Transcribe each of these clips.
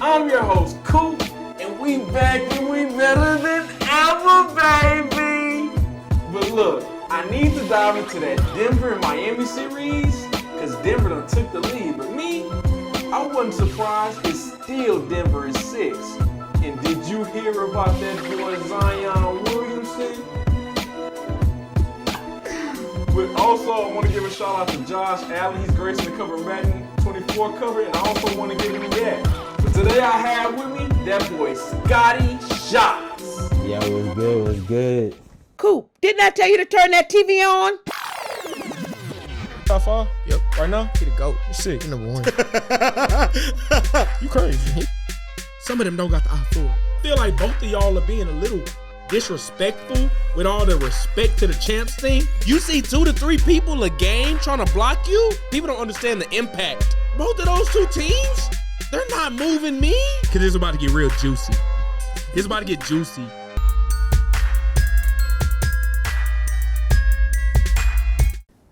I'm your host, Coop, and we back and we better than ever, baby! But look, I need to dive into that Denver and Miami series, because Denver done took the lead. But me, I wasn't surprised. It's still Denver is 6. And did you hear about that boy Zion Williamson? But also, I want to give a shout out to Josh Allen. He's gracing the cover Madden 24 cover, and I also want to give him that. But today I have with me that boy ScottiShots. Yeah, it was good. It was good. Coop, didn't I tell you to turn that TV on? Top 5? Yep. Right now? He the GOAT. You sick. He number 1. You crazy. Some of them don't got the eye for it. I feel like both of y'all are being a little disrespectful with all the respect to the champs thing. You see 2 to 3 people a game trying to block you? People don't understand the impact. Both of those 2 teams, they're not moving me. Because it's about to get real juicy. It's about to get juicy.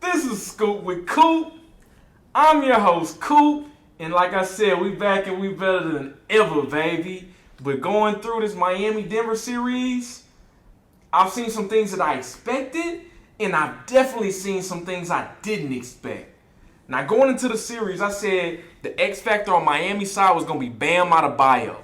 This is Scoop with Coop. I'm your host, Coop. And like I said, we back and we better than ever, baby. But going through this Miami-Denver series, I've seen some things that I expected, and I've definitely seen some things I didn't expect. Now, going into the series, I said the X factor on Miami's side was going to be Bam Adebayo.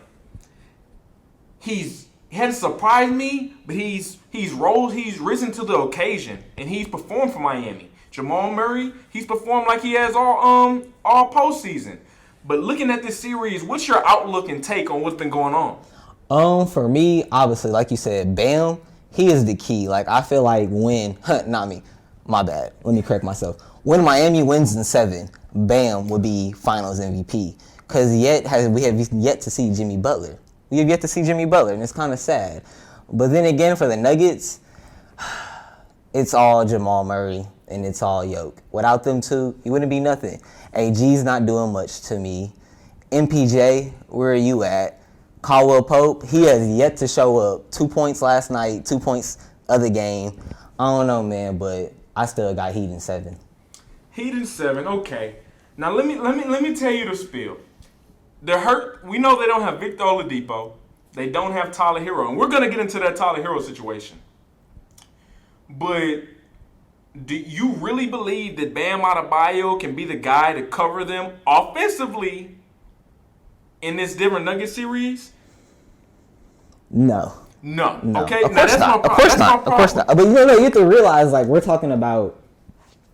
He hadn't surprised me, but he's risen to the occasion, and he's performed for Miami. Jamal Murray, he's performed like he has all postseason. But looking at this series, what's your outlook and take on what's been going on? For me, obviously, like you said, Bam, he is the key. Like, I feel like not me, my bad. Let me correct myself. When Miami wins in 7, Bam would be Finals MVP. Because we have yet to see Jimmy Butler. We have yet to see Jimmy Butler, and it's kind of sad. But then again, for the Nuggets, it's all Jamal Murray and it's all Jokic. Without them two, he wouldn't be nothing. AG's not doing much to me. MPJ, where are you at? Caldwell Pope, he has yet to show up. 2 points last night, 2 points other game. I don't know, man, but I still got Heat in 7. Heat in 7, okay. Now let me tell you the spiel. They're hurt. We know they don't have Victor Oladipo. They don't have Tyler Hero, and we're gonna get into that Tyler Hero situation. But do you really believe that Bam Adebayo can be the guy to cover them offensively in this Denver Nuggets series? No. Okay. Of course not. Of course not. But you have to realize, like, we're talking about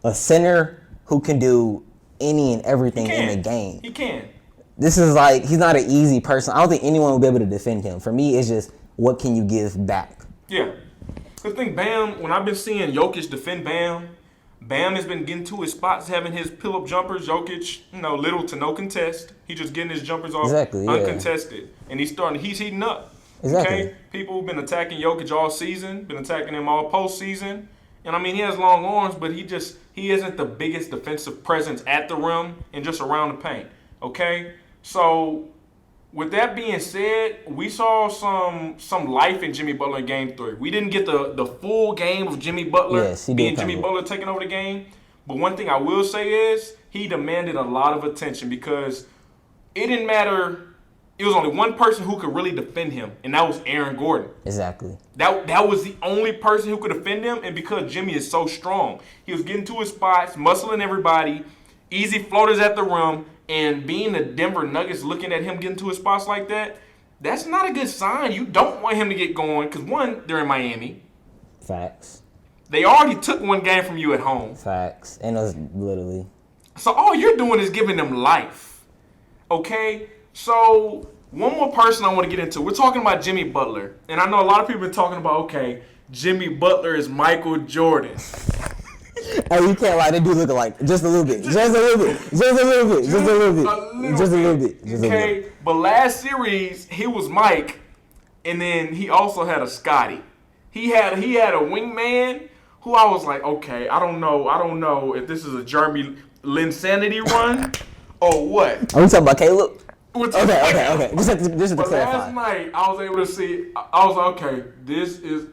a center who can do any and everything in the game. He can. This is like, he's not an easy person. I don't think anyone will be able to defend him. For me, it's just, what can you give back? Yeah. I think Bam, when I've been seeing Jokic defend Bam has been getting to his spots, having his pull-up jumpers. Jokic, little to no contest. He's just getting his jumpers off uncontested. And he's heating up. Exactly. Okay? People have been attacking Jokic all season, been attacking him all postseason. And I mean, he has long arms, but he isn't the biggest defensive presence at the rim and just around the paint. Okay? So, with that being said, we saw some life in Jimmy Butler in Game 3. We didn't get the full game of Jimmy Butler being Jimmy Butler taking over the game. But one thing I will say is he demanded a lot of attention because it didn't matter. It was only one person who could really defend him, and that was Aaron Gordon. Exactly. That was the only person who could defend him, and because Jimmy is so strong, he was getting to his spots, muscling everybody, easy floaters at the rim. And being the Denver Nuggets looking at him getting to his spots like that, that's not a good sign. You don't want him to get going because, one, they're in Miami. Facts. They already took one game from you at home. Facts. And it was literally. So all you're doing is giving them life. Okay? So one more person I want to get into. We're talking about Jimmy Butler. And I know a lot of people are talking about, okay, Jimmy Butler is Michael Jordan. Hey, you can't lie. They do look alike. Just a little bit. Okay, but last series he was Mike, and then he also had a Scotty. He had a wingman who I was like, okay, I don't know if this is a Jeremy Linsanity run or what. Are we talking about Caleb? Okay. Just to but clarify. Last night I was able to see. I was like, okay, this is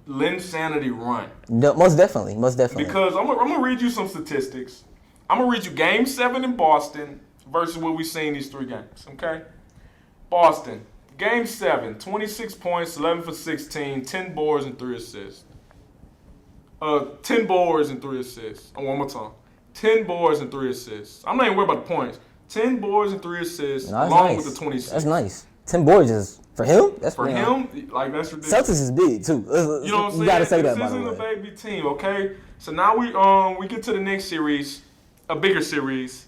Linsanity run. No, most definitely. Because I'm gonna read you some statistics. I'm gonna read you Game 7 in Boston versus what we've seen these 3 games. Okay. Boston. Game 7, 26 points, 11 for 16, 10 boards and 3 assists. 10 boards and 3 assists. One more time. 10 boards and 3 assists. I'm not even worried about the points. 10 boards and 3 assists, along with the 26. That's nice. 10 boards is for him. That's for him. Like that's ridiculous. Celtics is big too. You know what I'm saying? You gotta say that. This isn't a baby team, okay? So now we get to the next series, a bigger series,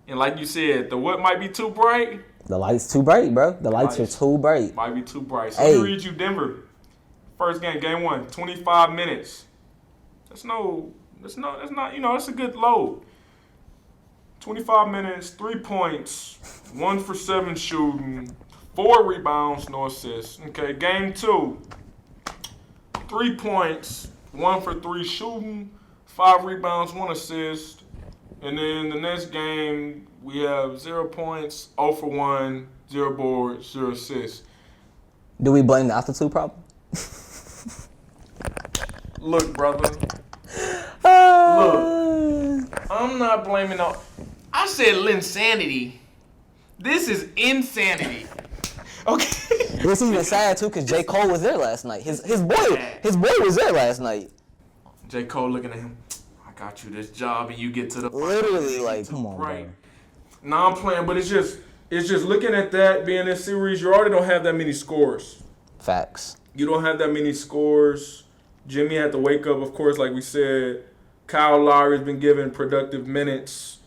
and like you said, the what might be too bright. The light's too bright, bro. The lights are too bright. Might be too bright. So let me read you Denver. First game 1, 25 minutes. That's not, that's a good load. 25 minutes, 3 points, 1 for 7 shooting, 4 rebounds, no assists. Okay, game 2, 3 points, 1 for 3 shooting, 5 rebounds, 1 assist. And then the next game, we have 0 points, 0 for 1, 0 boards, 0 assists. Do we blame the altitude problem? Look, brother. Look, I'm not blaming all. I said insanity. This is insanity. Okay. It's even sad too because J. Cole was there last night. His boy was there last night. J. Cole looking at him. I got you this job and you get to the literally like come on, right? Nah, I'm playing, but it's just looking at that being this series. You already don't have that many scores. Facts. You don't have that many scores. Jimmy had to wake up, of course, like we said. Kyle Lowry's been given productive minutes.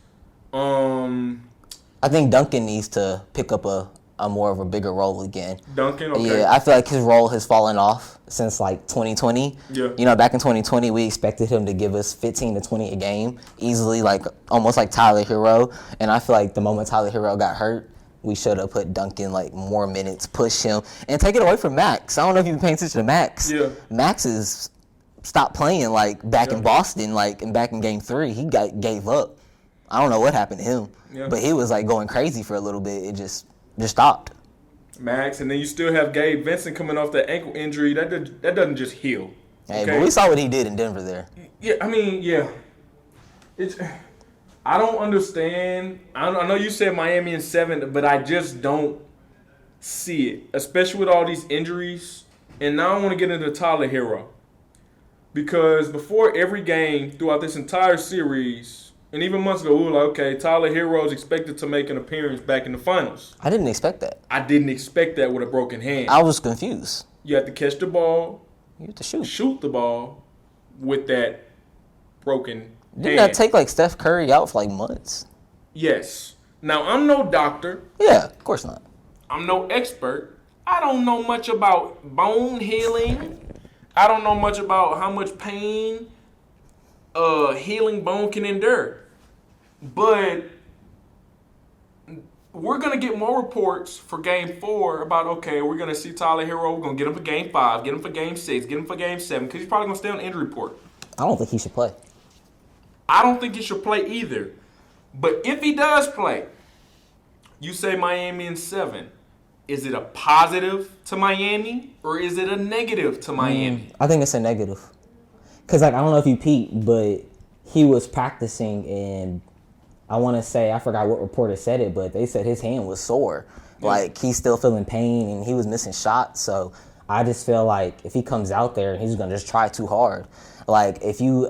I think Duncan needs to pick up a more of a bigger role again. Duncan, okay. Yeah, I feel like his role has fallen off since like 2020. Yeah. You know, back in 2020, we expected him to give us 15 to 20 a game, easily, like almost like Tyler Hero. And I feel like the moment Tyler Hero got hurt, we should have put Duncan like more minutes, push him, and take it away from Max. I don't know if you've been paying attention to Max. Yeah. Max is stopped playing like back in Boston, like and back in Game 3. He gave up. I don't know what happened to him, but he was like going crazy for a little bit. It just stopped. Max, and then you still have Gabe Vincent coming off that ankle injury. That doesn't just heal. Hey, but we saw what he did in Denver there. Yeah, I mean, yeah. I don't understand. I know you said Miami in 7, but I just don't see it, especially with all these injuries. And now I want to get into Tyler Hero. Because before every game throughout this entire series, and even months ago, we were like, okay, Tyler Hero is expected to make an appearance back in the finals. I didn't expect that. I didn't expect that with a broken hand. I was confused. You have to catch the ball. You have to shoot. Shoot the ball with that broken hand. Didn't that take like Steph Curry out for like months? Yes. Now, I'm no doctor. Yeah, of course not. I'm no expert. I don't know much about bone healing. I don't know much about how much pain healing bone can endure. But we're going to get more reports for Game 4 about, okay, we're going to see Tyler Hero. We're going to get him for Game 5, get him for Game 6, get him for Game 7, because he's probably going to stay on the injury report. I don't think he should play. I don't think he should play either. But if he does play, you say Miami in 7. Is it a positive to Miami or is it a negative to Miami? I think it's a negative. Because, like, I don't know if you peeped, but he was practicing and I want to say, I forgot what reporter said it, but they said his hand was sore. Yeah. Like, he's still feeling pain and he was missing shots. So I just feel like if he comes out there and he's going to just try too hard. Like, if you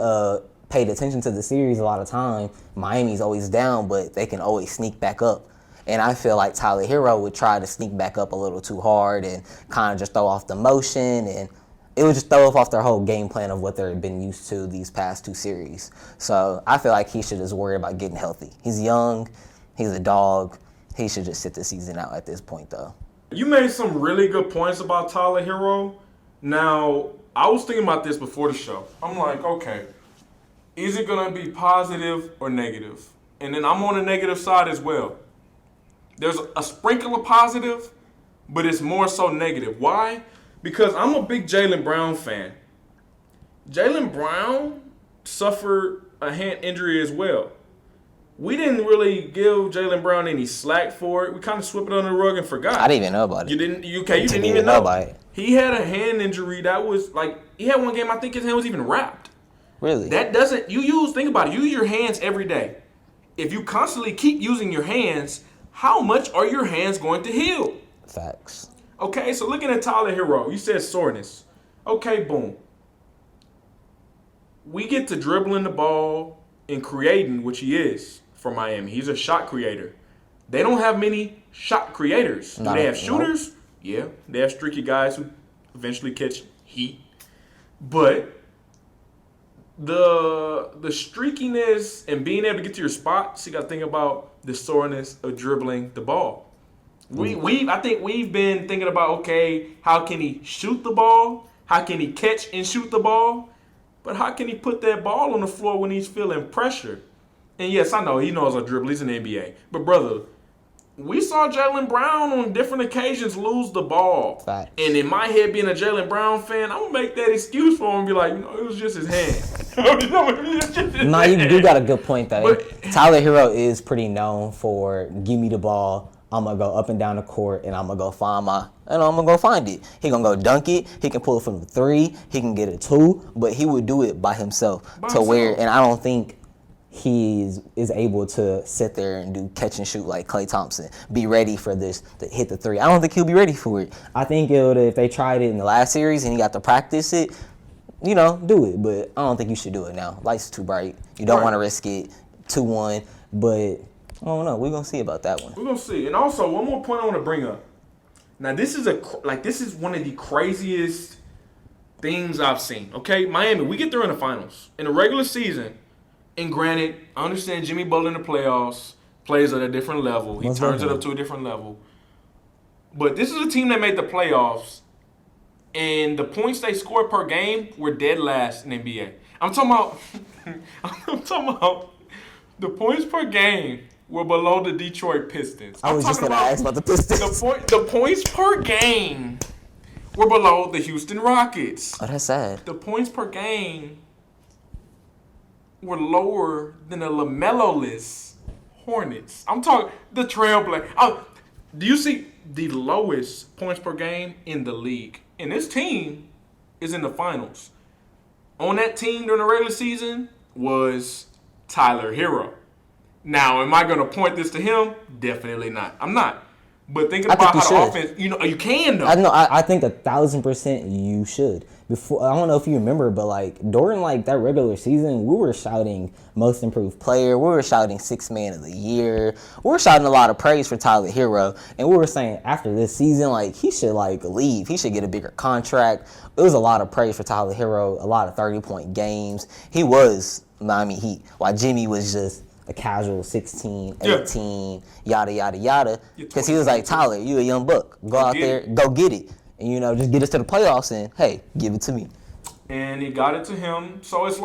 paid attention to the series a lot of time, Miami's always down, but they can always sneak back up. And I feel like Tyler Hero would try to sneak back up a little too hard and kind of just throw off the motion. And it would just throw off their whole game plan of what they've been used to these past 2 series. So I feel like he should just worry about getting healthy. He's young. He's a dog. He should just sit the season out at this point, though. You made some really good points about Tyler Hero. Now, I was thinking about this before the show. I'm like, okay, is it going to be positive or negative? And then I'm on the negative side as well. There's a sprinkle of positive, but it's more so negative. Why? Because I'm a big Jaylen Brown fan. Jaylen Brown suffered a hand injury as well. We didn't really give Jaylen Brown any slack for it. We kind of swept it under the rug and forgot. I didn't even know about it. You didn't even know about it. He had a hand injury that was like, he had one game, I think his hand was even wrapped. Really? That doesn't, think about it, you use your hands every day. If you constantly keep using your hands, how much are your hands going to heal? Facts. Okay, so looking at Tyler Hero, you said soreness. Okay, boom. We get to dribbling the ball and creating, which he is for Miami. He's a shot creator. They don't have many shot creators. Do they have shooters? Yeah, they have streaky guys who eventually catch heat. But the streakiness and being able to get to your spots, you got to think about the soreness of dribbling the ball. I think we've been thinking about, okay, how can he shoot the ball? How can he catch and shoot the ball? But how can he put that ball on the floor when he's feeling pressure? And yes, I know he knows how to dribble. He's in the NBA. But brother, we saw Jaylen Brown on different occasions lose the ball. Facts. And in my head, being a Jaylen Brown fan, I'm going to make that excuse for him and be like, it was just his hand. No, you do got a good point, though. But Tyler Hero is pretty known for give me the ball, I'm going to go up and down the court, and I'm going to go find it. He going to go dunk it. He can pull it from the 3. He can get a 2, but he would do it by himself. And I don't think he is able to sit there and do catch and shoot like Klay Thompson. Be ready for this to hit the 3. I don't think he'll be ready for it. I think if they tried it in the last series and he got to practice it, do it. But I don't think you should do it now. Light's too bright. You don't want to risk it. 2-1. But I don't know. We're going to see about that one. We're going to see. And also, one more point I want to bring up. Now, this is one of the craziest things I've seen. Okay, Miami, we get through in the finals. In the regular season, and granted, I understand Jimmy Butler in the playoffs plays at a different level. He turns it up to a different level. But this is a team that made the playoffs, and the points they scored per game were dead last in the NBA. I'm talking about the points per game were below the Detroit Pistons. I was just going to ask about the Pistons. The points per game were below the Houston Rockets. Oh, that's sad. The points per game were lower than the LaMelo-less Hornets. I'm talking the Trailblazers. Oh, do you see the lowest points per game in the league? And this team is in the finals. On that team during the regular season was Tyler Hero. Now, am I going to point this to him? Definitely not. I'm not. But thinking about how the offense, you can though. I think 1,000% you should. Before, I don't know if you remember, but during that regular season, we were shouting most improved player. We were shouting 6th man of the year. We were shouting a lot of praise for Tyler Hero, and we were saying after this season, he should leave. He should get a bigger contract. It was a lot of praise for Tyler Hero. A lot of 30-point games. He was Miami Heat, while Jimmy was just a casual 16, 18, yada, yada, yada. Because he was like, Tyler, you a young buck. Go out there, go get it. And, just get us to the playoffs and, hey, give it to me. And he got it to him. So it's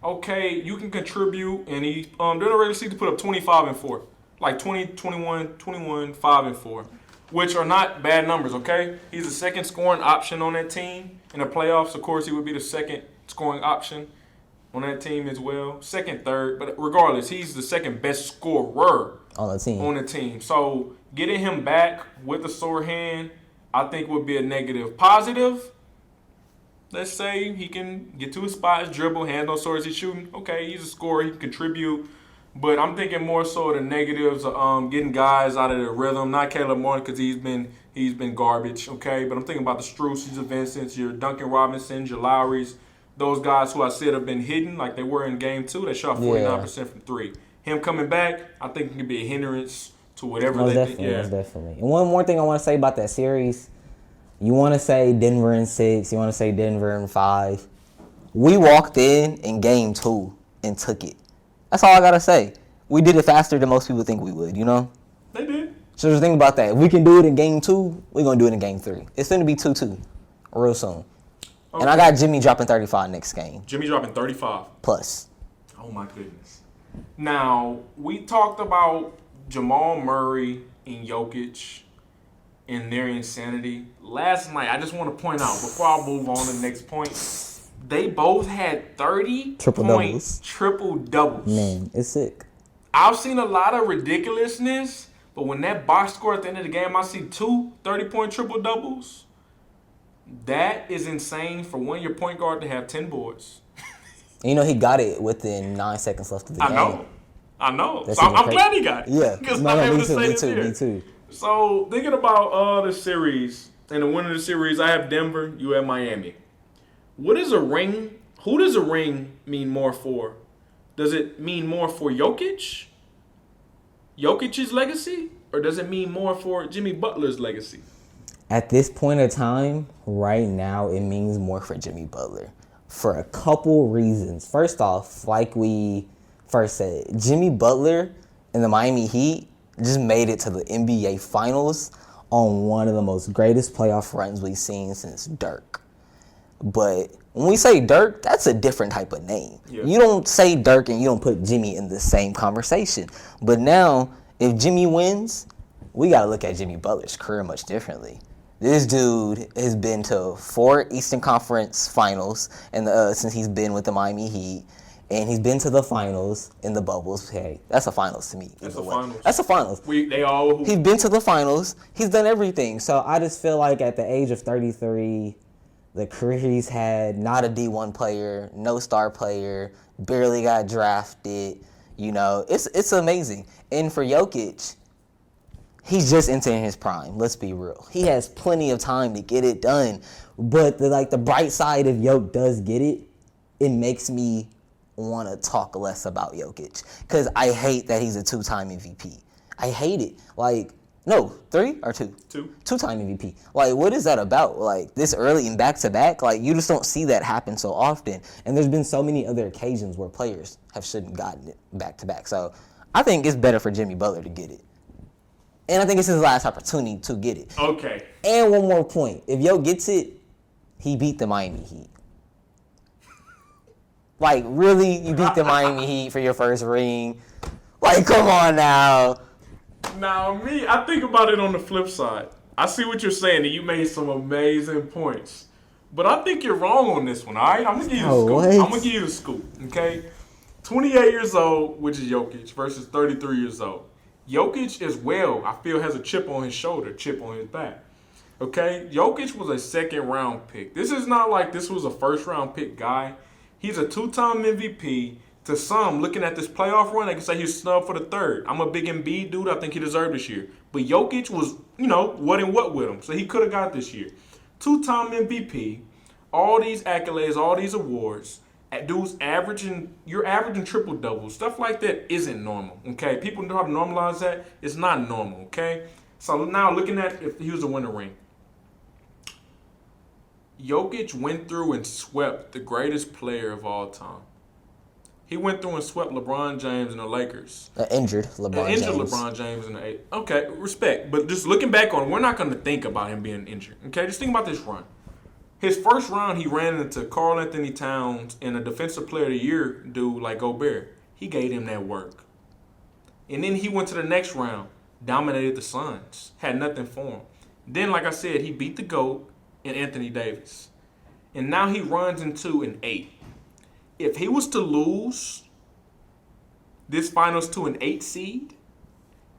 okay, you can contribute. And he, during the regular season, put up 25 and 4. 20, 21, 5 and 4. Which are not bad numbers, okay? He's the second scoring option on that team. In the playoffs, of course, he would be the second scoring option on that team as well. Second, third. But regardless, he's the second best scorer on the team. So getting him back with a sore hand, I think would be a negative. Positive, let's say he can get to his spots, dribble, hand on sore as he's shooting. Okay, he's a scorer. He can contribute. But I'm thinking more so the negatives of getting guys out of their rhythm. Not Caleb Martin because he's been garbage, okay? But I'm thinking about the Struces, your Vincents, your Duncan Robinsons, your Lowrys. Those guys who I said have been hidden like they were in Game 2. They shot 49% from 3. Him coming back, I think it can be a hindrance to whatever Most definitely. And one more thing I want to say about that series. You want to say Denver in 6. You want to say Denver in 5. We walked in Game 2 and took it. That's all I got to say. We did it faster than most people think we would, They did. So just think about that. If we can do it in Game 2, we're going to do it in Game 3. It's going to be 2-2 real soon. Okay. And I got Jimmy dropping 35 next game. Jimmy dropping 35. Plus. Oh, my goodness. Now, we talked about Jamal Murray and Jokic and their insanity. Last night, I just want to point out, before I move on to the next point, they both had 30 triple-doubles. Triple-doubles. Man, it's sick. I've seen a lot of ridiculousness, but when that box score at the end of the game, I see 2 30-point triple-doubles. That is insane for one of your point guard to have 10 boards. He got it within 9 seconds left of the game. I know. That's So I'm even glad he got it. Yeah. Because No, I'm no, able me to too, say me this too, here. me too. So thinking about the series and the winner of the series, I have Denver. You have Miami. What is a ring? Who does a ring mean more for? Does it mean more for Jokic's legacy, or does it mean more for Jimmy Butler's legacy? At this point in time, right now, it means more for Jimmy Butler for a couple reasons. First off, like we first said, Jimmy Butler and the Miami Heat just made it to the NBA Finals on one of the most greatest playoff runs we've seen since Dirk. But when we say Dirk, that's a different type of name. Yeah. You don't say Dirk and you don't put Jimmy in the same conversation. But now, if Jimmy wins, we got to look at Jimmy Butler's career much differently. This dude has been to 4 Eastern Conference Finals since he's been with the Miami Heat. And he's been to the finals in the bubbles. Hey, that's a finals to me. That's a finals. That's a finals. He's been to the finals. He's done everything. So I just feel like at the age of 33, the career he's had, not a D1 player, no star player, barely got drafted. You know, it's amazing. And for Jokic, he's just entering his prime. Let's be real. He has plenty of time to get it done. But the bright side if Jokic does get it, it makes me want to talk less about Jokic because I hate that he's a 2-time MVP. I hate it. No, 3 or 2? 2. 2-time MVP. What is that about? This early and back-to-back? You just don't see that happen so often. And there's been so many other occasions where players shouldn't gotten it back-to-back. So I think it's better for Jimmy Butler to get it. And I think it's his last opportunity to get it. Okay. And one more point. If Yo gets it, he beat the Miami Heat. Really? You beat the Miami Heat for your first ring? Come on now. Now, I think about it on the flip side. I see what you're saying, and you made some amazing points. But I think you're wrong on this one, all right? I'm going to give you the scoop. What? I'm going to give you the scoop, okay? 28 years old, which is Jokic, versus 33 years old. Jokic I feel, has a chip on his shoulder, chip on his back. Okay? Jokic was a second-round pick. This is not like this was a first-round pick guy. He's a 2-time MVP. To some, looking at this playoff run, they can say he's snubbed for the 3rd. I'm a big Embiid dude. I think he deserved this year. But Jokic was, what with him. So he could have got this year. 2-time MVP, all these accolades, all these awards. Dudes you're averaging triple-doubles. Stuff like that isn't normal, okay? People know how to normalize that. It's not normal, okay? So now looking at if he was to win a ring. Jokic went through and swept the greatest player of all time. He went through and swept LeBron James and the Lakers. Injured LeBron James. In the 8th. Okay, respect. But just looking back on it, we're not going to think about him being injured. Okay, just think about this run. His first round, he ran into Karl Anthony Towns and a Defensive Player of the Year dude like Gobert. He gave him that work. And then he went to the next round, dominated the Suns, had nothing for him. Then, like I said, he beat the GOAT and Anthony Davis. And now he runs into an 8. If he was to lose this finals to an 8 seed,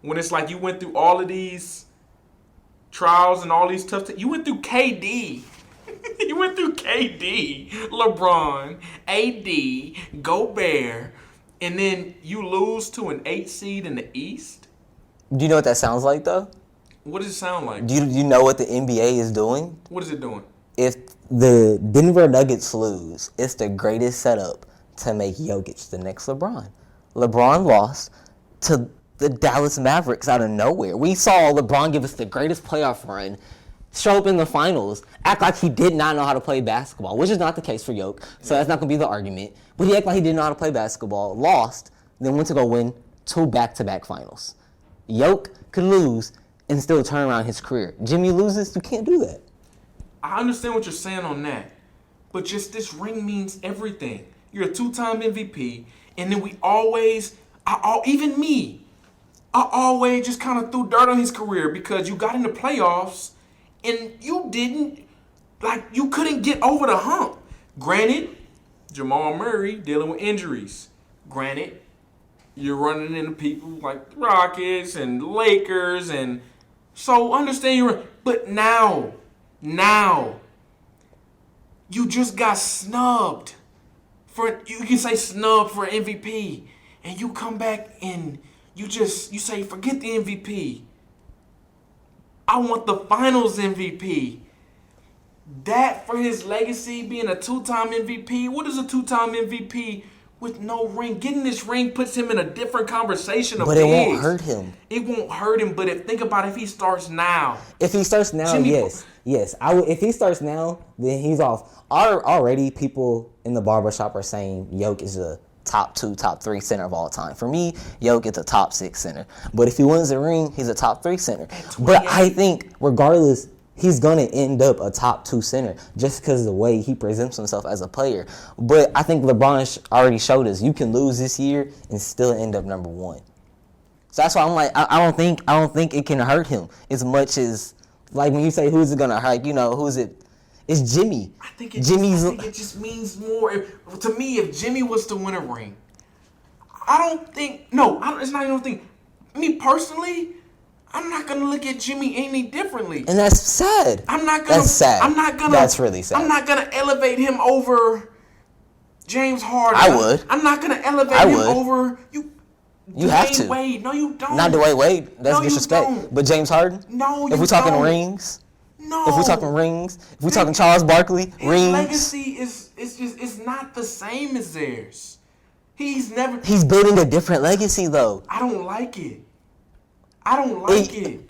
when it's like you went through all of these trials and all these tough things, you went through KD. You went through KD, LeBron, AD, Gobert, and then you lose to an 8 seed in the East? Do you know what that sounds like, though? What does it sound like? Do you know what the NBA is doing? What is it doing? If the Denver Nuggets lose, it's the greatest setup to make Jokic the next LeBron. LeBron lost to the Dallas Mavericks out of nowhere. We saw LeBron give us the greatest playoff run, show up in the finals, act like he did not know how to play basketball, which is not the case for Jokic, so that's not going to be the argument. But he acted like he didn't know how to play basketball, lost, then went to go win 2 back-to-back finals. Jokic could lose and still turn around his career. Jimmy loses, you can't do that. I understand what you're saying on that, but just this ring means everything. You're a 2-time MVP, and then we always, even me, I always just kind of threw dirt on his career because you got in the playoffs and you couldn't get over the hump. Granted, Jamal Murray dealing with injuries. Granted, you're running into people like the Rockets and Lakers, and so understand but now, you just got snubbed you can say snubbed for MVP. and you come back and you say, forget the MVP. I want the finals MVP. That for his legacy, being a 2-time MVP. What is a 2-time MVP with no ring? Getting this ring puts him in a different conversation of But it won't hurt him. It won't hurt him, but think about if he starts now. If he starts now, yes. If he starts now, then he's off. Already, people in the barbershop are saying Jokic is a top 2, top 3 center of all time. For me, Jokic is a top 6 center. But if he wins the ring, he's a top 3 center. But I think, regardless, he's going to end up a top 2 center just because of the way he presents himself as a player. But I think LeBron already showed us you can lose this year and still end up number 1. So that's why I'm like, I don't think it can hurt him as much as, like, when you say who's it going to hurt, who's it? It's Jimmy. I think it just means more. To me, if Jimmy was to win a ring, it's not even a thing. Me personally, I'm not gonna look at Jimmy any differently. And that's sad. That's sad. That's really sad. I'm not gonna elevate him over James Harden. I would. I'm not gonna elevate him over you. You have to. Wade. No, you don't. Not Dwayne Wade. That's disrespect. But James Harden? No, if we're talking rings. No. If we're talking rings. If we're talking Charles Barkley, rings. His legacy is not the same as theirs. He's building a different legacy though. I don't like it.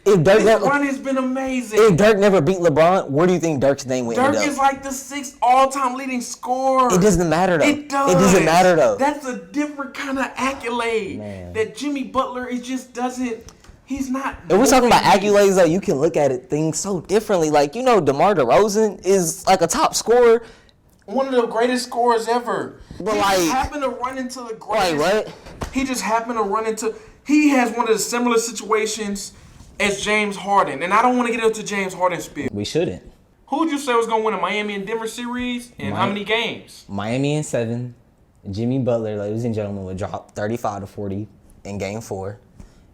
His run has been amazing. If Dirk never beat LeBron, where do you think Dirk's name would end up? Dirk is like the 6th all-time leading scorer. It doesn't matter though. It does. It doesn't matter though. That's a different kind of accolade. Man. That Jimmy Butler, it just doesn't. He's not. If we're talking about accolades though, you can look at things so differently. Like, DeMar DeRozan is like a top scorer. One of the greatest scorers ever. But he like, just happened to run into the greatest. Like what? He just happened to run into. He has one of the similar situations as James Harden, and I don't want to get into James Harden's spiel. We shouldn't. Who would you say was going to win a Miami and Denver series, and how many games? Miami in 7. Jimmy Butler, ladies and gentlemen, would drop 35 to 40 in Game 4,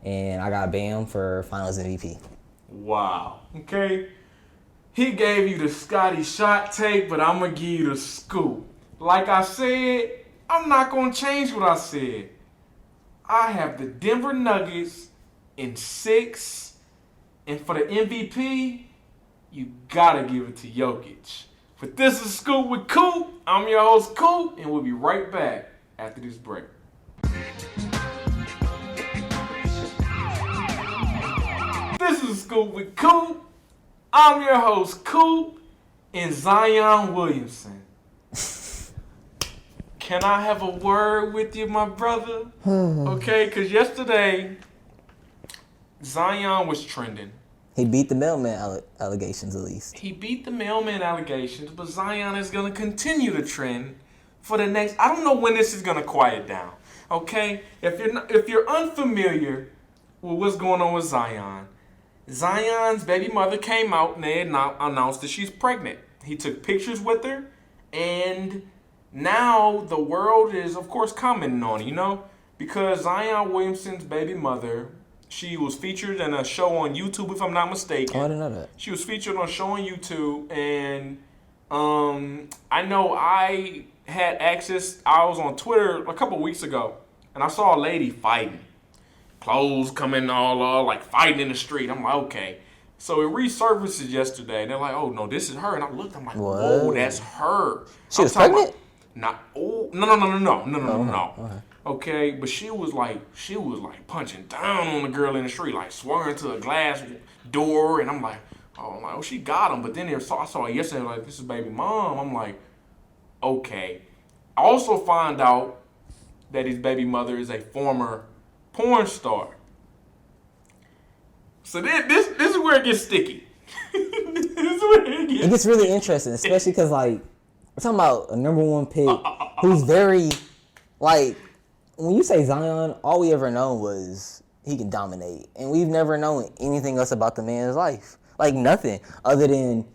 and I got Bam for Finals MVP. Wow. Okay. He gave you the ScottiShot take, but I'm going to give you the scoop. Like I said, I'm not going to change what I said. I have the Denver Nuggets in 6. And for the MVP, you got to give it to Jokic. But this is Scoop with Coop. I'm your host, Coop, and we'll be right back after this break. This is Scoop with Coop. I'm your host, Coop, and Zion Williamson. Can I have a word with you, my brother? Okay, because yesterday, Zion was trending. He beat the mailman allegations, at least. He beat the mailman allegations, but Zion is going to continue to trend for the next... I don't know when this is going to quiet down, okay? If you're unfamiliar with what's going on with Zion, Zion's baby mother came out and they announced that she's pregnant. He took pictures with her, and now the world is, of course, commenting on it, because Zion Williamson's baby mother... She was featured in a show on YouTube, if I'm not mistaken. Oh, I didn't know that. She was featured on a show on YouTube, and I know I had access. I was on Twitter a couple weeks ago, and I saw a lady fighting. Clothes coming all like fighting in the street. I'm like, okay. So it resurfaces yesterday, and they're like, oh, no, this is her. And I looked, I'm like, whoa, that's her. She was pregnant? No. Okay, but she was like punching down on the girl in the street, like swung her to a glass door, and I'm like, oh, she got him. But then I saw it yesterday, like, this is baby mom. I'm like, okay. I also find out that his baby mother is a former porn star. So this is where it gets sticky. It gets really interesting, especially because, like, we're talking about a number 1 pick who's very, like, when you say Zion, all we ever known was he can dominate. And we've never known anything else about the man's life. Like, nothing. Other than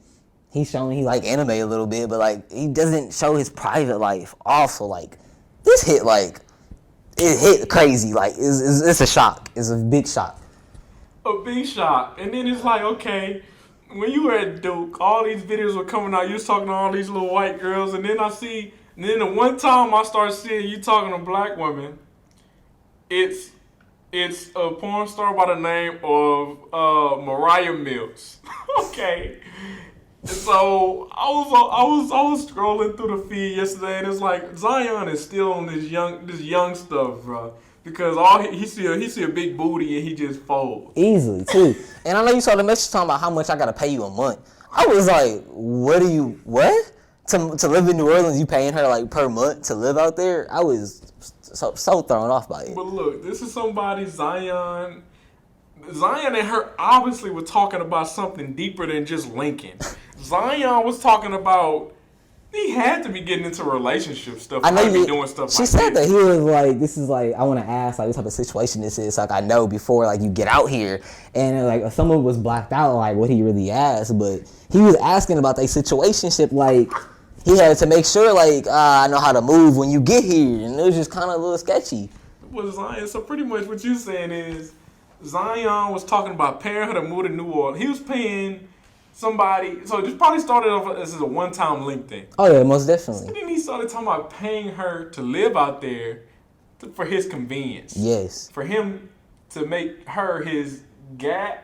he's showing he, like, anime a little bit, but, like, he doesn't show his private life. Also, like, this hit, like, it hit crazy. Like, it's a shock. It's a big shock. A big shock. And then it's like, okay, when you were at Duke, all these videos were coming out. You was talking to all these little white girls, and then the one time I started seeing you talking to black women, It's a porn star by the name of Mariah Mills. Okay. So I was scrolling through the feed yesterday, and it's like Zion is still on this young stuff, bro. Because he see a big booty and he just folds easily too. And I know you saw the message talking about how much I gotta pay you a month. I was like, what to live in New Orleans? You paying her like per month to live out there? I was so thrown off by it. But look, this is somebody Zion and her obviously were talking about something deeper than just Lincoln. Zion was talking about he had to be getting into relationship stuff. I know you doing stuff. She said that he was like, "This is like I want to ask like what type of situation this is, like I know before like you get out here." And like someone was blacked out like what he really asked, but he was asking about their situationship. Like he had to make sure like I know how to move when you get here, and it was just kind of a little sketchy. Well, Zion. So pretty much what you're saying is Zion was talking about paying her to move to New Orleans. He was paying somebody, so this probably started off as a one-time link thing. Oh yeah, most definitely. And then he started talking about paying her to live out there for his convenience. Yes. For him to make her his gat.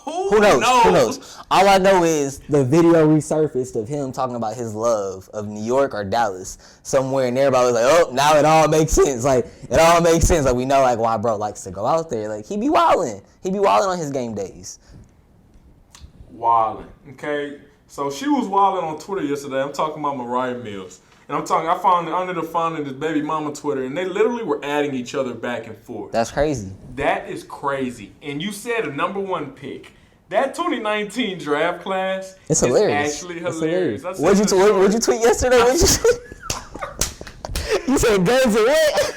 Who knows? All I know is the video resurfaced of him talking about his love of New York or Dallas somewhere, and everybody was like, "Oh, now it all makes sense." Like it all makes sense. Like we know like why bro likes to go out there. Like he be wilding on his game days. Wilding. Okay, so she was wilding on Twitter yesterday. I'm talking about Mariah Mills, and I found this baby mama Twitter, and they literally were adding each other back and forth. That's crazy. That is crazy. And you said a number one pick. That 2019 draft class it's is hilarious. Actually hilarious. What'd you tweet yesterday? You said guns and what?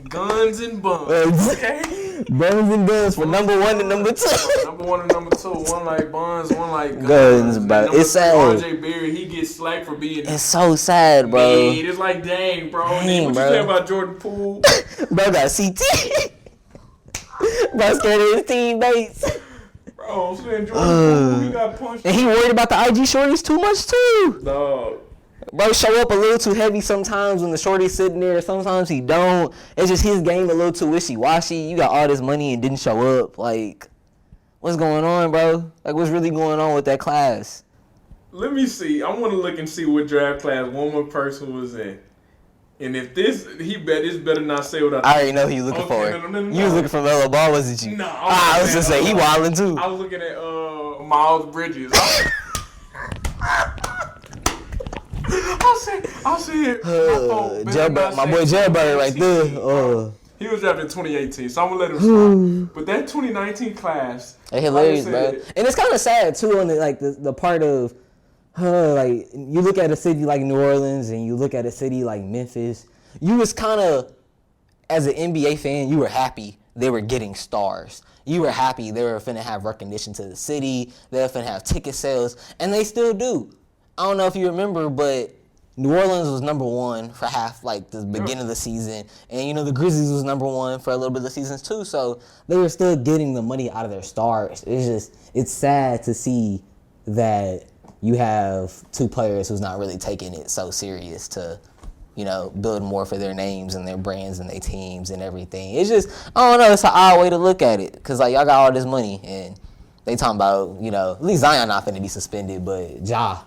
Guns and buns. Okay. Buns and guns for number one and number two. Number one and number two. One like buns, one like guns. Bro. It's sad. RJ Barry, he gets slack for being. It's so sad, bro. Man, it's like dang, bro. Dang, what you say about Jordan Poole? Bro got CT. Bro scared of his teammates. Bro, I'm saying Jordan Poole, he got punched. And he worried about the IG shorties too much too. Dog. Bro show up a little too heavy sometimes when the shorty's sitting there. Sometimes he don't. It's just his game a little too wishy-washy. You got all this money and didn't show up. Like, what's going on, bro? Like, what's really going on with that class? Let me see. I want to look and see what draft class one more person was in. And if this better not say what I already know who you looking for. No. You was looking for Melo Ball, wasn't you? No. I was just saying, he wildin' too. I was looking at Miles Bridges. I said, my boy Jailbird right there. He was drafted in 2018, so I'm gonna let him slide. But that 2019 class, it's hilarious, bro. And it's kind of sad too on the part of, like you look at a city like New Orleans and you look at a city like Memphis. You was kind of, as an NBA fan, you were happy they were getting stars. You were happy they were finna have recognition to the city. They were finna have ticket sales, and they still do. I don't know if you remember, but New Orleans was number one for half, like, the beginning of the season. And, the Grizzlies was number one for a little bit of the seasons, too. So they were still getting the money out of their stars. It's sad to see that you have two players who's not really taking it so serious to, build more for their names and their brands and their teams and everything. It's just, I don't know, it's an odd way to look at it. Because, like, y'all got all this money, and they talking about, at least Zion not finna be suspended, but Ja.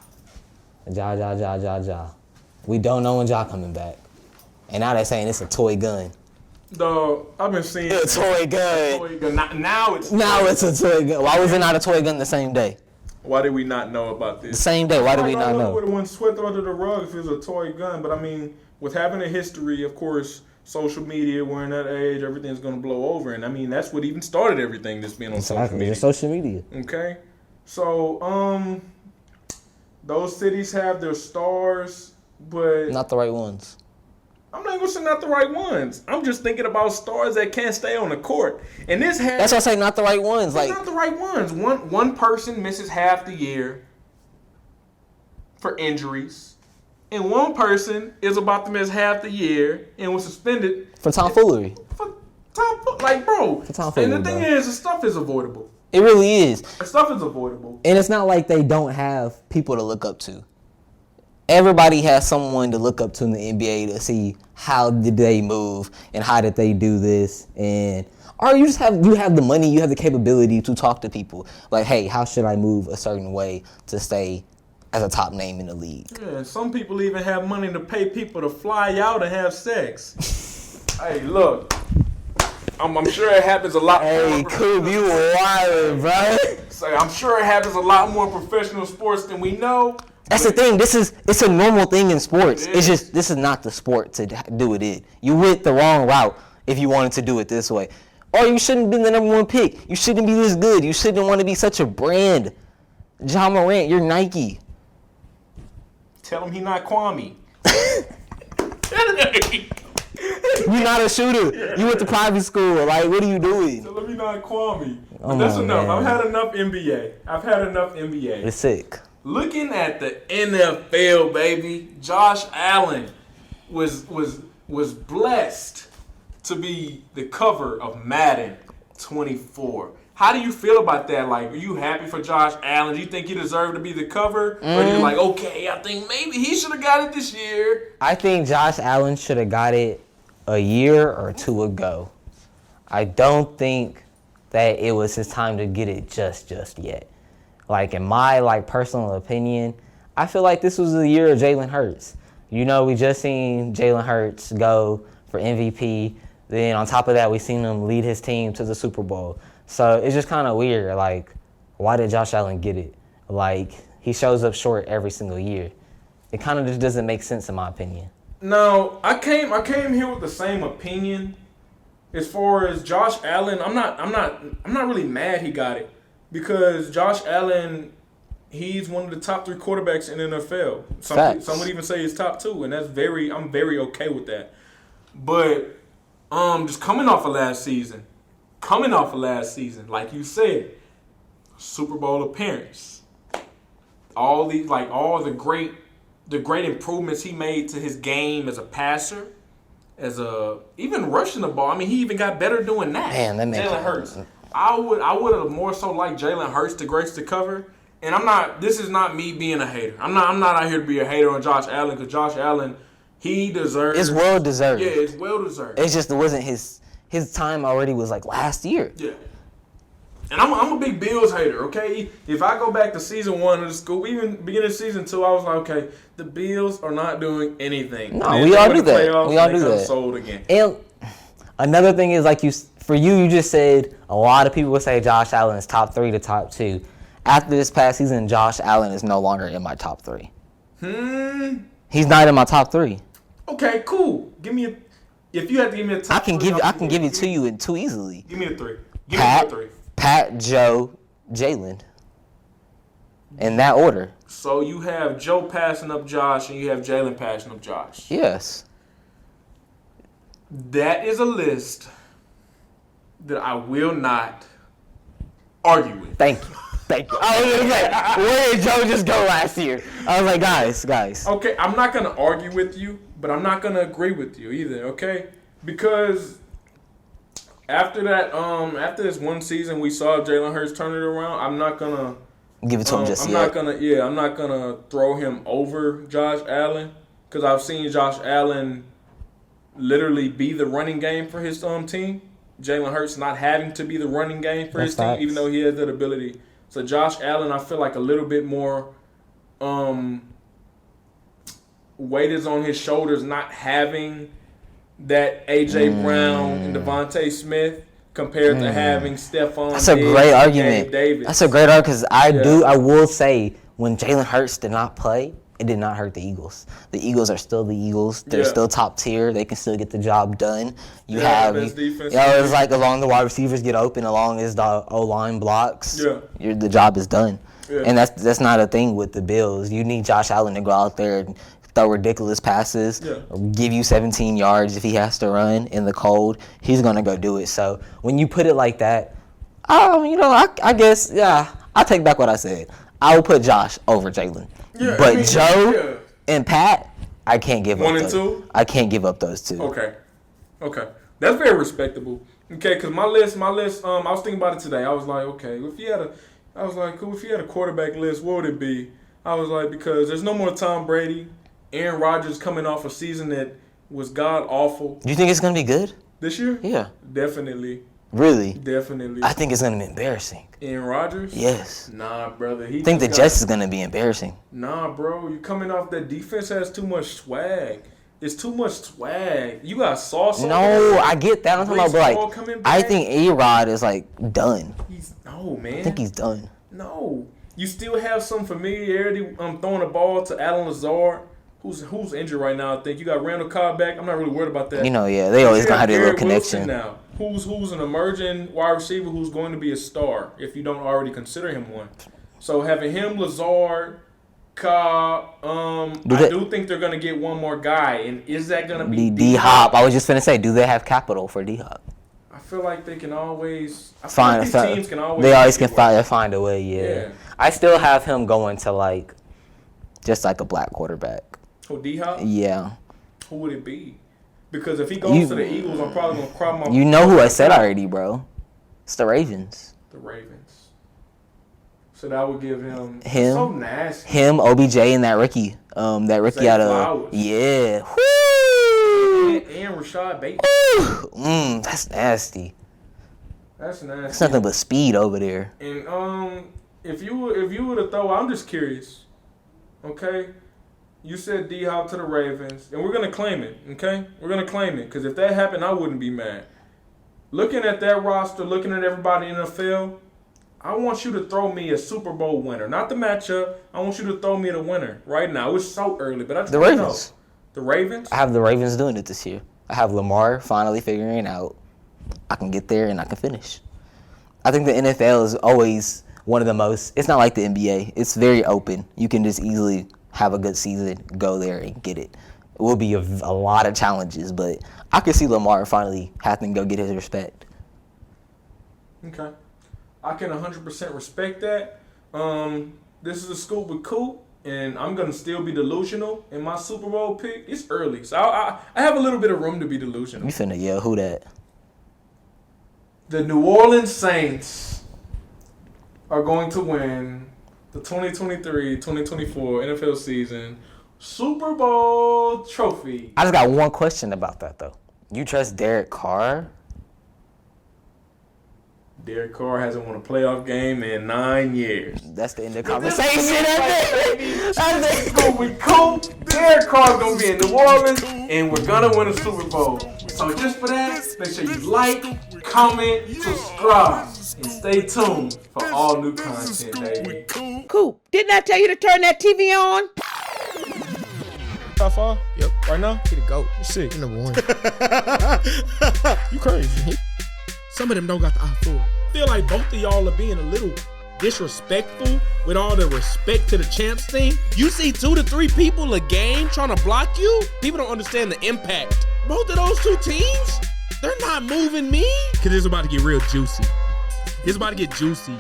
We don't know when Ja coming back. And now they're saying it's a toy gun. Dog, I've been seeing a toy gun. Now it's a toy gun. Why was it not a toy gun the same day? Why did we not know about this? The same day. Why did we not know? I would have went swept under the rug if it was a toy gun. But I mean, with having a history, of course, social media, we're in that age, everything's going to blow over. And I mean, that's what even started everything that's been on social media. It's social media. Okay. So, those cities have their stars, but not the right ones. I'm not gonna say not the right ones. I'm just thinking about stars that can't stay on the court. And this has that's why I say not the right ones. Like not the right ones. One person misses half the year for injuries, and one person is about to miss half the year and was suspended for tomfoolery. Like, bro. For tomfoolery. And the thing is, the stuff is avoidable. It really is. The stuff is avoidable. And it's not like they don't have people to look up to. everybody has someone to look up to in the NBA to see how did they move and how did they do this, and or you have the money, you have the capability to talk to people like, hey, how should I move a certain way to stay as a top name in the league? Yeah, some people even have money to pay people to fly out and have sex. Hey, look, I'm sure it happens a lot. Hey, Coop, you wild, bro. So I'm sure it happens a lot more in professional sports than we know. That's the thing. It's a normal thing in sports. It's just this is not the sport to do it in. You went the wrong route if you wanted to do it this way. Or you shouldn't have been the number one pick. You shouldn't be this good. You shouldn't want to be such a brand. John Morant, you're Nike. Tell him he not Kwame. You're not a shooter. You went to private school. Like, what are you doing? Tell him he not Kwame. Oh, That's enough. man. I've had enough NBA. It's sick. Looking at the NFL, baby, Josh Allen was blessed to be the cover of Madden 24. How do you feel about that? Like, are you happy for Josh Allen? Do you think he deserved to be the cover? Or are you like, okay, I think maybe he should have got it this year? I think Josh Allen should have got it a year or two ago. I don't think that it was his time to get it just yet. Like, in my personal opinion, I feel like this was the year of Jalen Hurts. You know, we just seen Jalen Hurts go for MVP. Then on top of that, we seen him lead his team to the Super Bowl. So it's just kind of weird. Like, why did Josh Allen get it? Like, he shows up short every single year. It kind of just doesn't make sense in my opinion. No, I came here with the same opinion. As far as Josh Allen, I'm not really mad he got it, because Josh Allen, he's one of the top 3 quarterbacks in the NFL. Some would even say he's top 2, and I'm very okay with that. But just coming off of last season, like you said, Super Bowl appearance, all the great improvements he made to his game as a passer, even rushing the ball. I mean, he even got better doing that. Man, that makes Jalen Hurts. I would have more so liked Jalen Hurts to grace the cover. And this is not me being a hater. I'm not out here to be a hater on Josh Allen, because Josh Allen, he deserves. It's well deserved. Yeah, it's well deserved. It's just it wasn't his time already was like last year. Yeah. And I'm a big Bills hater, okay? If I go back to season 1 of the school, even beginning of season 2, I was like, okay, the Bills are not doing anything. No, we all do that. We all do that. Sold again. And another thing is, like you just said, a lot of people would say Josh Allen is top 3 to top 2. After this past season, Josh Allen is no longer in my top 3. He's not in my top 3. Okay, cool. If you had to give me a top 3, I can give it to you in 2 easily. Give me the 3. Give me the 3. Pat, Joe, Jalen. In that order. So you have Joe passing up Josh and you have Jalen passing up Josh. Yes. That is a list that I will not argue with. Thank you. I was like, where did Joe just go last year? I was like, guys. Okay, I'm not going to argue with you, but I'm not going to agree with you either, okay? Because after after this one season we saw Jalen Hurts turn it around, I'm not going to give it to him just I'm yet. I'm not going to throw him over Josh Allen, because I've seen Josh Allen literally be the running game for his team. Jalen Hurts not having to be the running game for his team, even though he has that ability. So Josh Allen, I feel like a little bit more weight is on his shoulders, not having that A.J. Brown and Devontae Smith compared to having Stephon That's a Diggs great and argument. Gabe Davis. That's a great argument, because I will say, when Jalen Hurts did not play, it did not hurt the Eagles. The Eagles are still the Eagles. They're still top tier. They can still get the job done. Best defense. It's like, as long as the wide receivers get open, as long as the O-line blocks, the job is done. Yeah. And that's not a thing with the Bills. You need Josh Allen to go out there and throw ridiculous passes, or give you 17 yards if he has to run in the cold. He's going to go do it. So when you put it like that, I guess, I'll take back what I said. I will put Josh over Jalen. Yeah, but Joe and Pat, I can't give up 1 and 2? I can't give up those 2. Okay. That's very respectable. Okay, because my list, I was thinking about it today. I was like, okay, if you had a quarterback list, what would it be? I was like, because there's no more Tom Brady. Aaron Rodgers coming off a season that was god awful. Do you think it's gonna be good This year? Yeah. Definitely. Really? Definitely. I think it's gonna be embarrassing. Aaron Rodgers? Yes. Nah, brother. I think the Jets is gonna be embarrassing. Nah, bro. You coming off that defense has too much swag. It's too much swag. You got sauce. No, I get that. I'm talking about, but like, I think A-Rod is like done. No, man. I think he's done. No. You still have some familiarity throwing the ball to Alan Lazard, who's injured right now, I think. You got Randall Cobb back. I'm not really worried about that. You know, yeah, they always gonna have their little connection. Now. Who's an emerging wide receiver who's going to be a star if you don't already consider him one. So having him, Lazard, Cobb, I do think they're going to get one more guy. And is that going to be D-Hop? I was just finna say, do they have capital for D-Hop? I feel like they can always teams can always find a way, yeah. I still have him going to like just like a black quarterback. Who, D-Hop? Yeah. Who would it be? Because if he goes to the Eagles, I'm probably going to cry my... You know who I said already, bro. It's the Ravens. The Ravens. So that would give him... So nasty. Him, OBJ, and that rookie. That rookie out of... Flowers. Yeah. Woo! And Rashad Bateman. That's nasty. That's nasty. It's nothing but speed over there. And if you were to throw... I'm just curious. Okay? You said D-Hop to the Ravens, and we're going to claim it, okay? We're going to claim it, because if that happened, I wouldn't be mad. Looking at that roster, looking at everybody in the NFL, I want you to throw me a Super Bowl winner. Not the matchup. I want you to throw me the winner right now. It's so early, but I just want to know. The Ravens? I have the Ravens doing it this year. I have Lamar finally figuring out I can get there and I can finish. I think the NFL is always one of the most, it's not like the NBA. It's very open. You can just easily have a good season, go there and get it. It will be a lot of challenges, but I could see Lamar finally having to go get his respect. Okay. I can 100% respect that. This is a Scoop with Coop, and I'm going to still be delusional in my Super Bowl pick. It's early, so I have a little bit of room to be delusional. You finna yell, who that? The New Orleans Saints are going to win the 2023-2024 NFL season Super Bowl trophy. I just got one question about that, though. You trust Derek Carr? Derek Carr hasn't won a playoff game in 9 years. That's the end of the conversation. That's it. Go with Coop. Derek Carr's going to be in New Orleans, and we're going to win a Super Bowl. So just for that, make sure you like, comment, subscribe, and stay tuned for all new content, baby. Coop, didn't I tell you to turn that TV on? Top 5? Yep. Right now? He the GOAT. You sick. He number 1. You crazy. Some of them don't got the eye for it. I feel like both of y'all are being a little disrespectful with all the respect to the champs thing. You see 2 to 3 people a game trying to block you? People don't understand the impact. Both of those 2 teams, they're not moving me. Because it's about to get real juicy. It's about to get juicy.